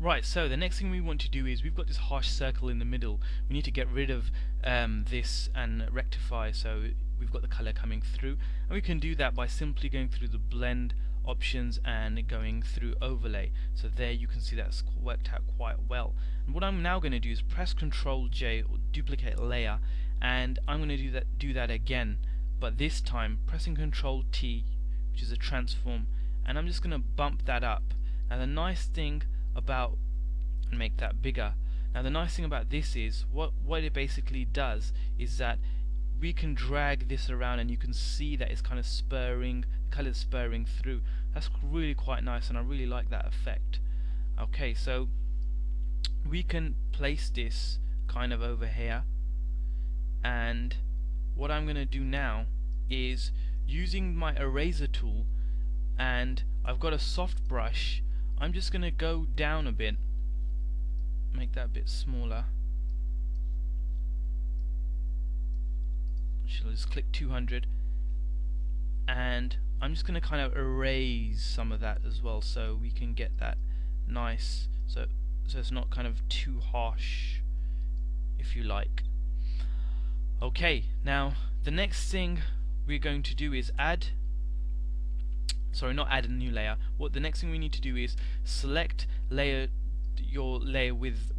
Right, so the next thing we want to do is we've got this harsh circle in the middle. We need to get rid of this and rectify, so we've got the color coming through, and we can do that by simply going through the blend options and going through overlay. So there you can see that's worked out quite well. And what I'm now going to do is press Ctrl J or duplicate layer, and I'm going to do that again, but this time pressing Ctrl T, which is a transform, and I'm just going to bump that up. Now the nice thing about, and make that bigger. Now the nice thing about this is what it basically does is that we can drag this around and you can see that it's kind of spurring, the color spurring through. That's really quite nice, and I really like that effect. Okay, so we can place this kind of over here, and what I'm going to do now is using my eraser tool, and I've got a soft brush. I'm just going to go down a bit, make that a bit smaller. I'll just click 200, and I'm just going to kind of erase some of that as well, so we can get that nice, so it's not kind of too harsh, if you like. Okay, now the next thing we're going to do is not add a new layer. What the next thing we need to do is select your layer with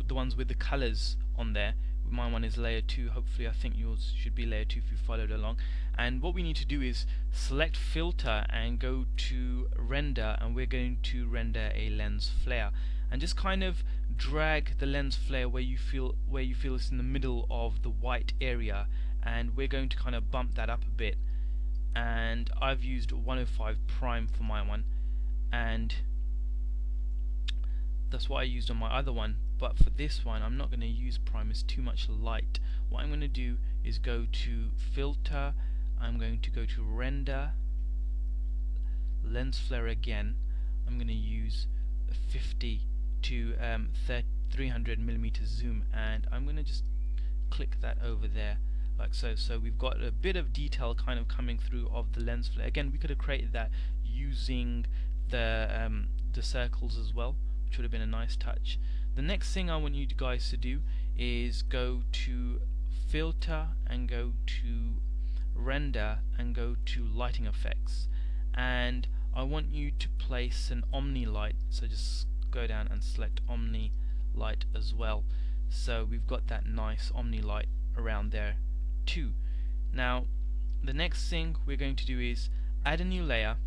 the ones with the colors on there. My one is layer 2. Hopefully I think yours should be layer 2 if you followed along. And what we need to do is select filter and go to render, and we're going to render a lens flare, and just kind of drag the lens flare where you feel it's in the middle of the white area, and we're going to kind of bump that up a bit. And I've used 105 prime for my one, and that's what I used on my other one, but for this one I'm not going to use prime, it's too much light. What I'm going to do is go to filter, I'm going to go to render, lens flare again, I'm going to use 50 to 300mm zoom, and I'm going to just click that over there like so. So we've got a bit of detail kind of coming through of the lens flare. Again, we could have created that using the circles as well, which would have been a nice touch. The next thing I want you guys to do is go to filter and go to render and go to lighting effects, and I want you to place an omni light, so just go down and select omni light as well. So we've got that nice omni light around there too. Now the next thing we're going to do is add a new layer,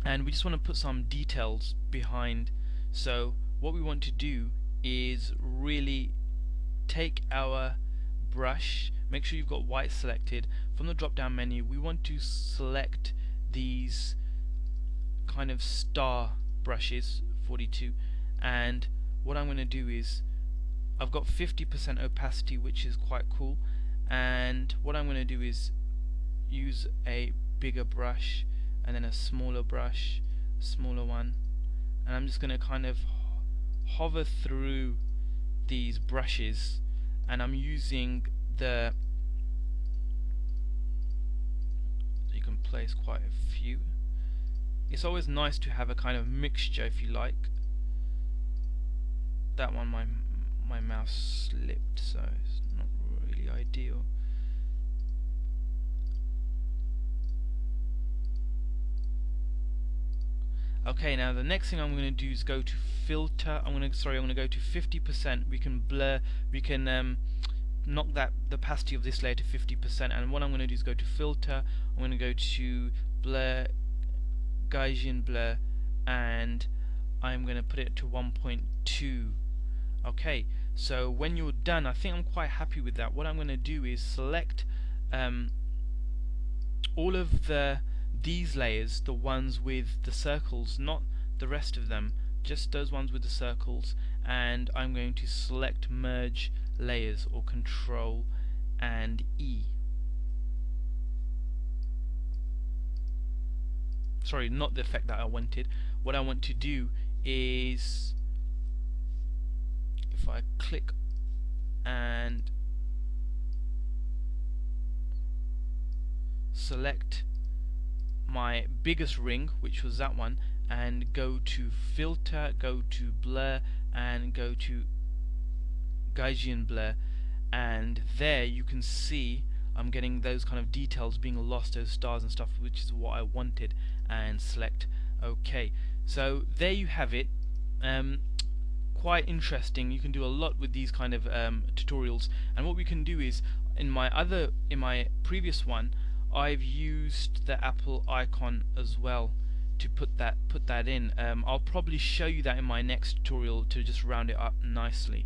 and we just want to put some details behind. So what we want to do is really take our brush, make sure you've got white selected. From the drop down menu we want to select these kind of star brushes, 42, and what I'm going to do is I've got 50% opacity, which is quite cool, and what I'm going to do is use a bigger brush and then a smaller brush, smaller one, and I'm just going to kind of hover through these brushes, and I'm using the, you can place quite a few. It's always nice to have a kind of mixture, if you like. That one my mouse slipped, so it's not really ideal. Okay, now the next thing I'm going to do is go to filter. I'm going to go to 50%. We can blur, we can knock the opacity of this layer to 50%, and what I'm going to do is go to filter, I'm going to go to blur, Gaussian blur, and I'm going to put it to 1.2. Okay, so when you're done, I think I'm quite happy with that. What I'm going to do is select all of these layers, the ones with the circles, not the rest of them, just those ones with the circles, and I'm going to select merge layers, or Control and E. Sorry, not the effect that I wanted. What I want to do is, if I click and select my biggest ring, which was that one, and go to filter, go to blur, and go to Gaussian blur, and there you can see I'm getting those kind of details being lost, those stars and stuff, which is what I wanted, and select OK. So there you have it. Quite interesting. You can do a lot with these kind of tutorials, and what we can do is in my previous one I've used the Apple icon as well to put that in. I'll probably show you that in my next tutorial to just round it up nicely.